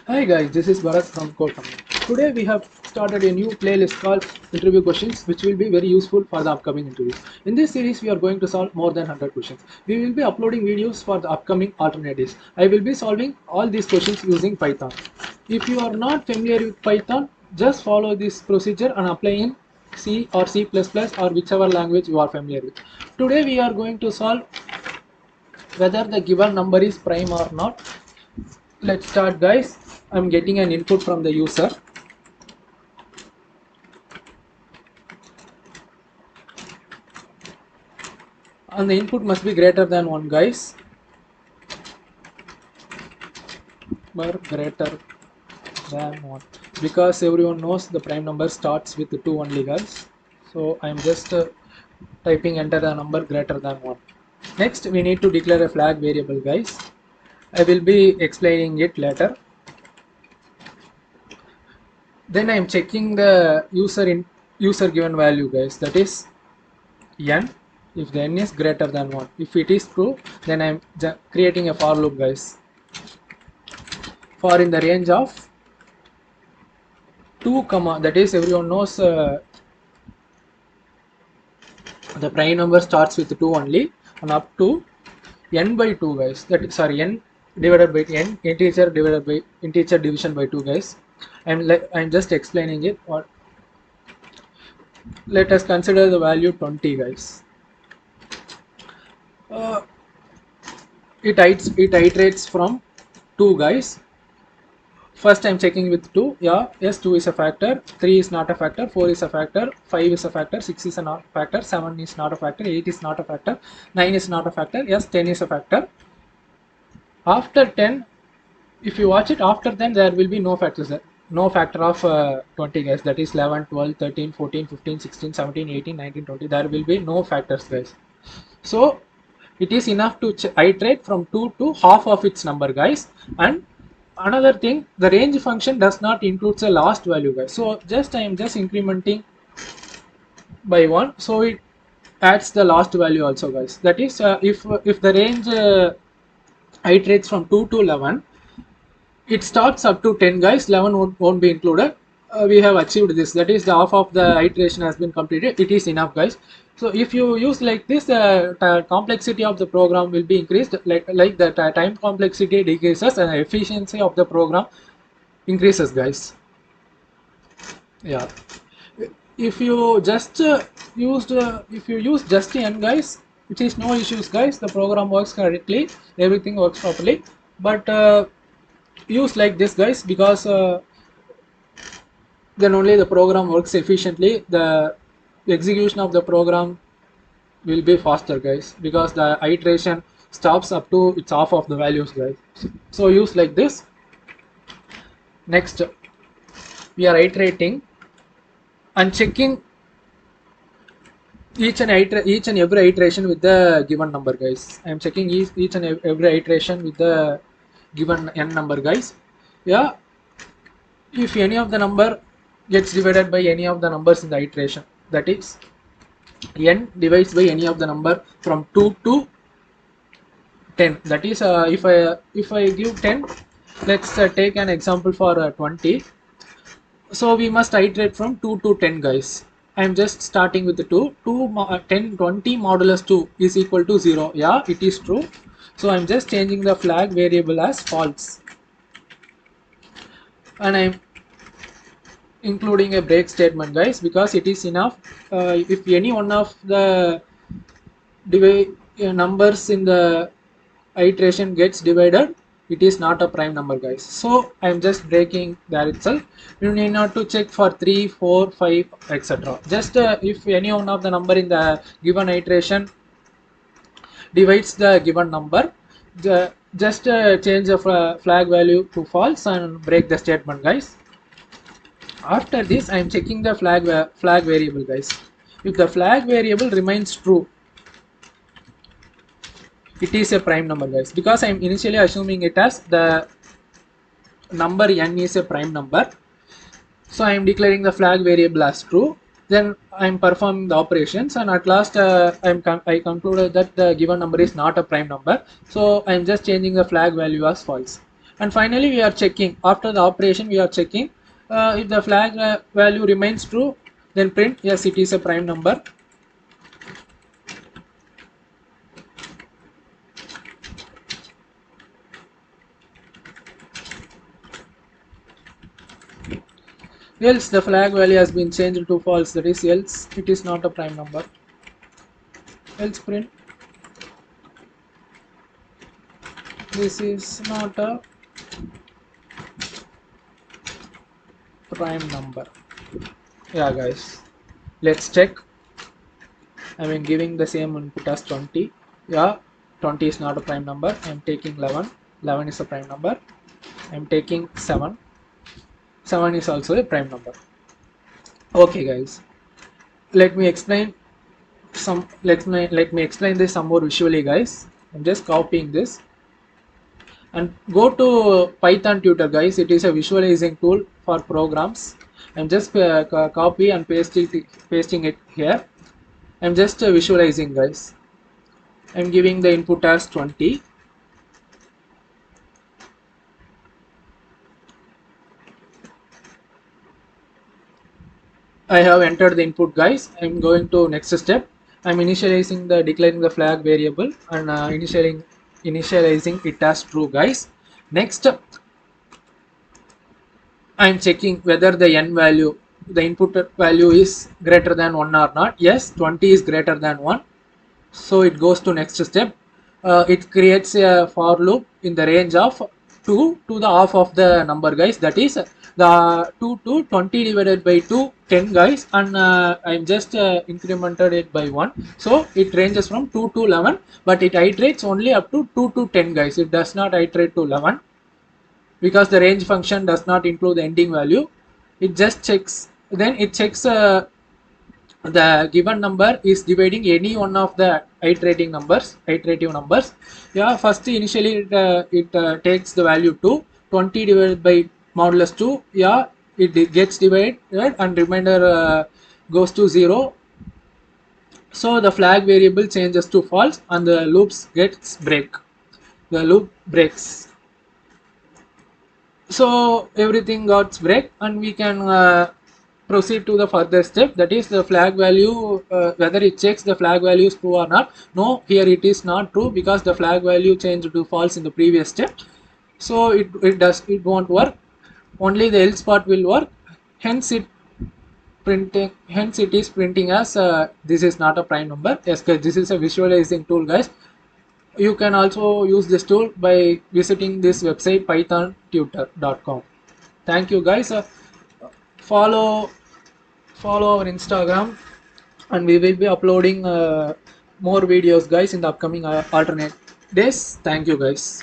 Hi guys, this is Bharat from Codecoming. Today we have started a new playlist called Interview Questions, which will be very useful for the upcoming interviews. In this series, we are going to solve more than 100 questions. We will be uploading videos for the upcoming alternatives. I will be solving all these questions using Python. If you are not familiar with Python, just follow this procedure and apply in C or C++ or whichever language you are familiar with. Today we are going to solve whether the given number is prime or not. Let's start guys. I'm getting an input from the user. And the input must be greater than 1 guys, or greater than 1, because everyone knows the prime number starts with 2 only guys. So I'm just typing enter the number greater than 1. Next we need to declare a flag variable guys. I will be explaining it later. Then I'm checking the user given value guys, that is n. If the n is greater than 1, if it is true, then I'm creating a for loop guys, for in the range of 2 comma, that is everyone knows the prime number starts with 2 only, and up to n by 2 guys, that is sorry, n divided by n, integer divided by integer division by 2 guys. I'm just explaining it. Or let us consider the value 20 guys. It iterates from 2 guys. First I'm checking with 2. Yeah, yes, 2 is a factor, 3 is not a factor, 4 is a factor, 5 is a factor, 6 is a not factor, 7 is not a factor, 8 is not a factor, 9 is not a factor, yes, 10 is a factor. After 10, if you watch it, after 10 there will be no factors there. No factor of 20 guys, that is 11, 12, 13, 14, 15, 16, 17, 18, 19, 20. There will be no factors guys. So it is enough to iterate from 2 to half of its number guys. And another thing, the range function does not include the last value guys. So I am just incrementing by 1, so it adds the last value also guys. That is if the range iterates from 2 to 11, it starts up to 10 guys, 11 won't be included. We have achieved this, that is the half of the iteration has been completed. It is enough guys. So if you use like this, the complexity of the program will be increased, like the time complexity decreases and the efficiency of the program increases guys. Yeah, if you just if you use just n guys, it is no issues guys, the program works correctly, everything works properly. But use like this guys, because then only the program works efficiently. The execution of the program will be faster guys, because the iteration stops up to its half of the values guys. So use like this. Next we are iterating and checking each and every iteration with the given number guys. I am checking each and every iteration with the given n number guys. Yeah, if any of the number gets divided by any of the numbers in the iteration, that is n divides by any of the number from 2 to 10, that is if I give 10, let's take an example for 20. So we must iterate from 2 to 10 guys. I am just starting with the 10 20 modulus 2 is equal to 0. Yeah, it is true. So I'm just changing the flag variable as false, and I'm including a break statement guys, because it is enough. If any one of the numbers in the iteration gets divided, it is not a prime number guys. So I'm just breaking there itself. You need not to check for 3, 4, 5, etc. Just if any one of the number in the given iteration divides the given number, just change the flag value to false and break the statement guys. After this I am checking the flag variable guys. If the flag variable remains true, it is a prime number guys, because I am initially assuming it as the number n is a prime number. So I am declaring the flag variable as true, then I am performing the operations, and at last I concluded that the given number is not a prime number. So I am just changing the flag value as false. And finally we are checking, after the operation we are checking if the flag value remains true, then print yes, it is a prime number. Else the flag value has been changed to false, that is else it is not a prime number. Else print this is not a prime number. Yeah guys, let's check. I mean giving the same input as 20. Yeah, 20 is not a prime number. I am taking 11. 11 is a prime number. I am taking 7. 7 is also a prime number. Okay guys, let me explain let me explain this some more visually guys. I'm just copying this and go to Python tutor guys. It is a visualizing tool for programs. I'm just copy and pasting it here. I'm just visualizing guys. I'm giving the input as 20. I have entered the input guys. I'm going to next step. I'm initializing the declaring the flag variable and initializing it as true guys. Next I'm checking whether the n value, the input value is greater than 1 or not. Yes, 20 is greater than 1. So it goes to next step. It creates a for loop in the range of 2 to the half of the number guys, that is the 2 to 20 divided by 2 10 guys, and I'm just incremented it by 1, so it ranges from 2 to 11, but it iterates only up to 2 to 10 guys. It does not iterate to 11 because the range function does not include the ending value. It just checks, then it checks the given number is dividing any one of the iterative numbers. Yeah, first initially it takes the value 2, 20 divided by modulus 2. Yeah, it gets divided and remainder goes to 0. So the flag variable changes to false and the loops gets break. The loop breaks. So everything got break and we can proceed to the further step, that is the flag value, whether it checks the flag value is true or not. No, here it is not true because the flag value changed to false in the previous step, so it won't work. Only the else part will work, hence it is printing as this is not a prime number. Yes guys, this is a visualizing tool guys. You can also use this tool by visiting this website pythontutor.com. Thank you guys. Follow our Instagram and we will be uploading more videos guys in the upcoming alternate days. Thank you guys.